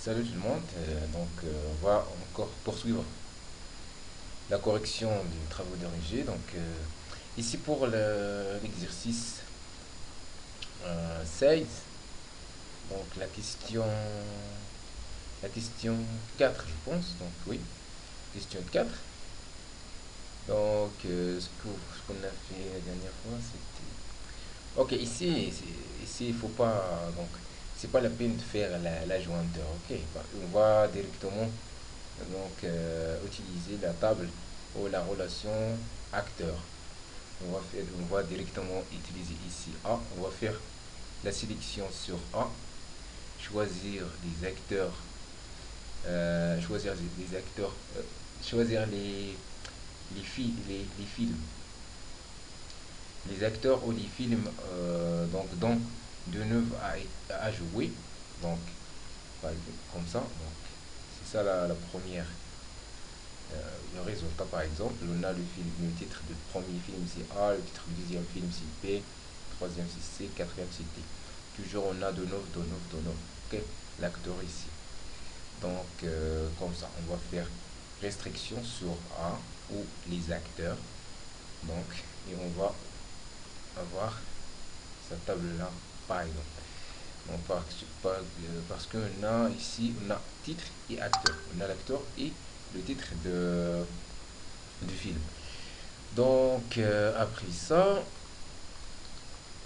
Salut tout le monde. On va encore poursuivre la correction du travaux dirigés. Ici pour l'exercice 16, la question 4 je pense. Donc oui, question 4. Ce qu'on a fait la dernière fois, c'était... Ok, ici il faut pas... Donc, c'est pas la peine de faire la jointeur. Ok, bah, on va directement utiliser la table ou la relation acteur. On va directement utiliser ici A. On va faire la sélection sur A, choisir les acteurs, choisir les acteurs, choisir les films, les acteurs ou les films dont de neuf à jouer. Donc, comme ça. Donc, c'est ça la première. Le résultat, par exemple, on a le titre du premier film c'est A, le titre du deuxième film c'est B, troisième c'est C, quatrième c'est D. Toujours on a de neuf, de neuf, de neuf. Ok, l'acteur ici. Comme ça, on va faire restriction sur A ou les acteurs. Et on va avoir cette table-là, par exemple. Parce qu'on a ici, on a titre et acteur. On a l'acteur et le titre du film. Après ça,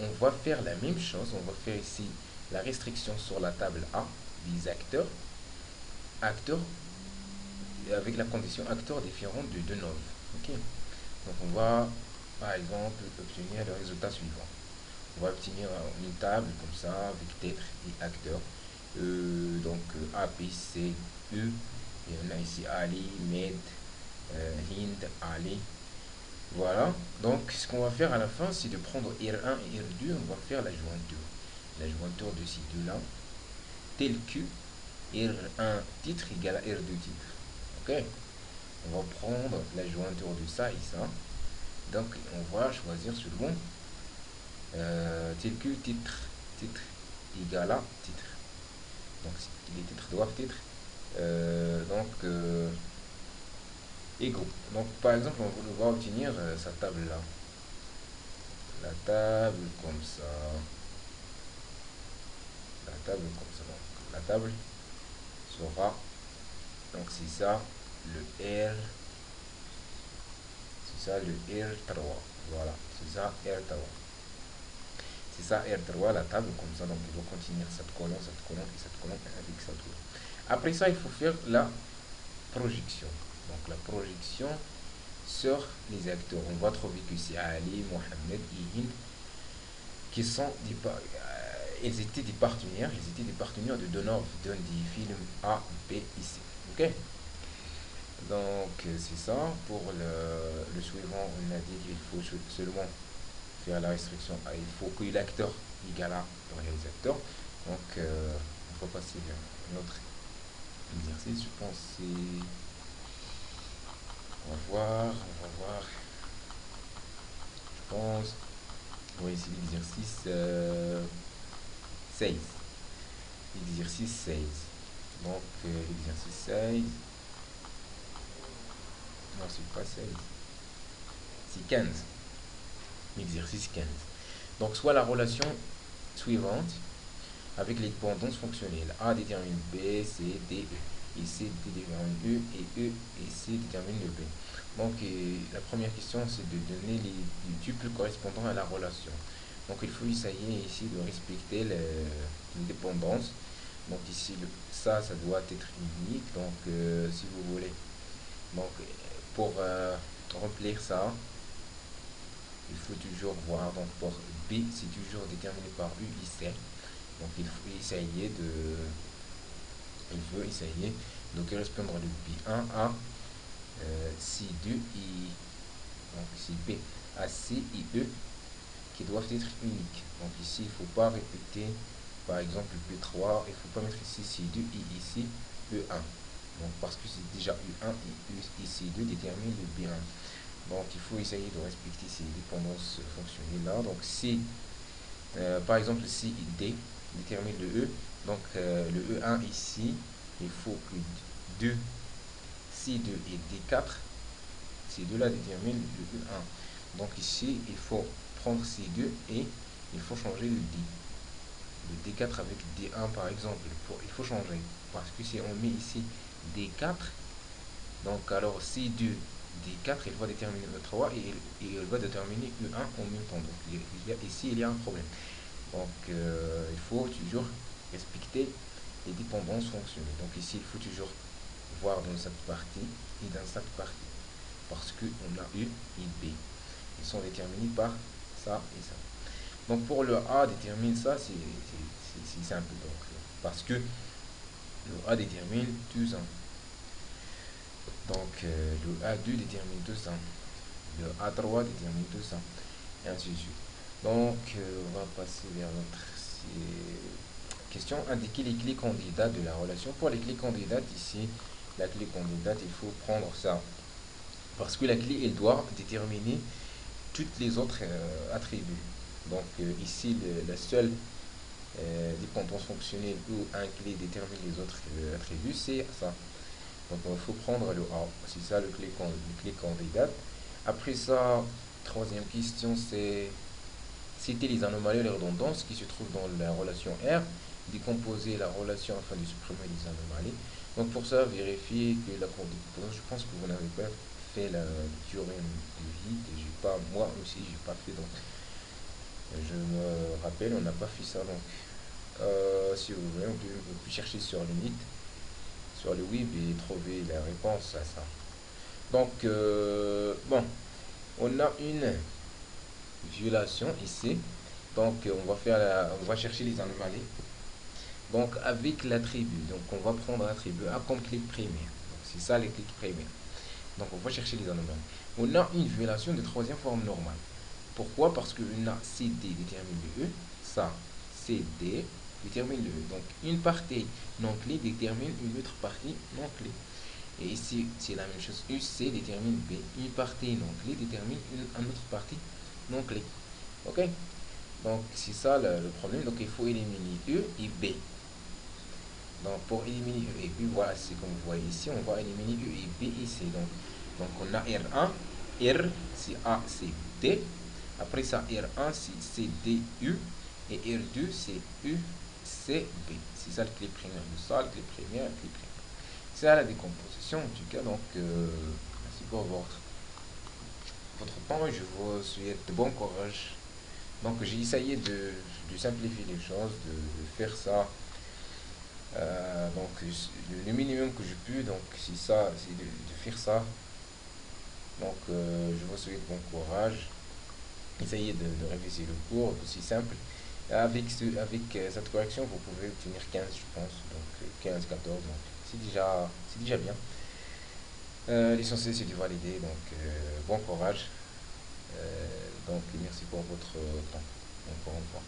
on va faire la même chose. On va faire ici la restriction sur la table A des acteurs. Acteurs avec la condition acteur différent de 9. Ok. Donc on va par exemple obtenir le résultat suivant. On va obtenir une table comme ça avec titre et acteur. A, B, C, E. Et on a ici Ali, Med, Hind, Ali. Voilà. Donc ce qu'on va faire à la fin, c'est de prendre R1 et R2. On va faire la jointure. La jointure de ces deux-là. Tel que R1 titre égale à R2 titre. Ok. On va prendre la jointure de ça et ça. Donc on va choisir selon tel que titre égale à titre. Donc les titres doivent être égaux. Donc par exemple on va obtenir sa table là. La table comme ça. La table comme ça. Donc la table sera, donc c'est ça le R, c'est ça le R3. Voilà, c'est ça R3. C'est ça R3, la table comme ça. Donc il va contenir cette colonne et cette colonne avec cette colonne. Après ça, il faut faire la projection. Donc la projection sur les acteurs. On va trouver que c'est Ali, Mohamed et Hind qui sont ils étaient des partenaires. Ils étaient des partenaires de Donov dans des films A, B et C. Ok. C'est ça. Pour le suivant, on a dit qu'il faut seulement faire la restriction à il faut que l'acteur égale à le réalisateur. On va passer vers un autre exercice. Je pense que c'est... On va voir. Je pense... Oui, c'est l'exercice 16. L'exercice 16. L'exercice 16... Non, c'est pas 16. C'est 15. L'exercice 15. Donc, soit la relation suivante avec les dépendances fonctionnelles. A détermine B, C, D, E. Et C détermine E, et E et C détermine le B. La première question, c'est de donner les tuples correspondant à la relation. Donc, il faut essayer ici de respecter les dépendances. Donc, ici, ça doit être unique. Si vous voulez. Pour remplir ça, il faut toujours voir. Donc, pour B, c'est toujours déterminé par U et C. Donc il faut essayer de correspondre le B1 à C2 et donc c'est B à C et E qui doivent être uniques. Donc ici il ne faut pas répéter par exemple B3, il ne faut pas mettre ici C2 et ici E1. Donc parce que c'est déjà E1 et C2 déterminent le B1. Donc il faut essayer de respecter ces dépendances fonctionnelles là. Donc si par exemple C et D détermine le E. Le E1 ici il faut que 2, C2 et D4, ces deux-là déterminent le E1. Donc ici, il faut prendre C2 et il faut changer le D. Le D4 avec D1 par exemple, il faut changer. Parce que si on met ici D4, donc alors C2, D4, il va déterminer E3 et il va déterminer E1 en même temps. Donc ici, il y a un problème. Donc il faut toujours respecter les dépendances fonctionnelles. Donc ici, il faut toujours voir dans cette partie et dans cette partie. Parce qu'on a U et B. Ils sont déterminés par ça et ça. Donc pour le A détermine ça, c'est simple. Donc, parce que le A détermine tout ça. Donc le A2 détermine tout ça. Le A3 détermine tout ça. Et ainsi de suite. Donc on va passer vers notre question. Indiquer les clés candidats de la relation. Pour les clés candidates, ici, la clé candidate, il faut prendre ça. Parce que la clé, elle doit déterminer toutes les autres attributs. Donc ici, la seule dépendance fonctionnelle où un clé détermine les autres attributs, c'est ça. Donc il faut prendre le A. C'est ça le clé candidate. Après ça, troisième question, c'est citer les anomalies et les redondances qui se trouvent dans la relation R. Décomposer la relation afin de supprimer les anomalies. Donc pour ça, vérifiez que la je pense que vous n'avez pas fait la théorème de vide. Moi aussi, j'ai pas fait. Donc je me rappelle, on n'a pas fait ça. Donc si vous voulez, vous pouvez chercher sur le net, sur le web et trouver la réponse à ça. Donc bon, on a une violation ici. Donc on va chercher les anomalies. Donc avec l'attribut, donc on va prendre l'attribut A comme clé primaire. C'est ça les clés primaires. Donc on va chercher les anomalies. On a une violation de troisième forme normale. Pourquoi? Parce que on a CD détermine le E, ça CD détermine le E. Donc une partie non clé détermine une autre partie non clé. Et ici c'est la même chose. UC détermine B. Une partie non clé détermine une autre partie non clé. Ok? Donc c'est ça le problème. Donc il faut éliminer E et B. Donc pour éliminer E et B, voilà, c'est comme vous voyez ici, on va éliminer E et B ici. Donc on a R1, R c'est A, c'est D. Après ça, R1 c'est D, U. Et R2 c'est U, C, B. C'est ça le clé primaire de ça, le clé primaire, le clé primaire. C'est à la décomposition en tout cas. Donc merci pour votre temps. Je vous souhaite de bon courage. Donc j'ai essayé de simplifier les choses, de faire ça. Donc le minimum que je peux, donc c'est ça, c'est de faire ça. Donc je vous souhaite bon courage. Essayez de réviser le cours, aussi simple. Avec cette correction, vous pouvez obtenir 15, je pense. Donc 15, 14, donc c'est déjà bien. L'essentiel c'est de valider, donc bon courage. Donc merci pour votre temps. Encore une fois.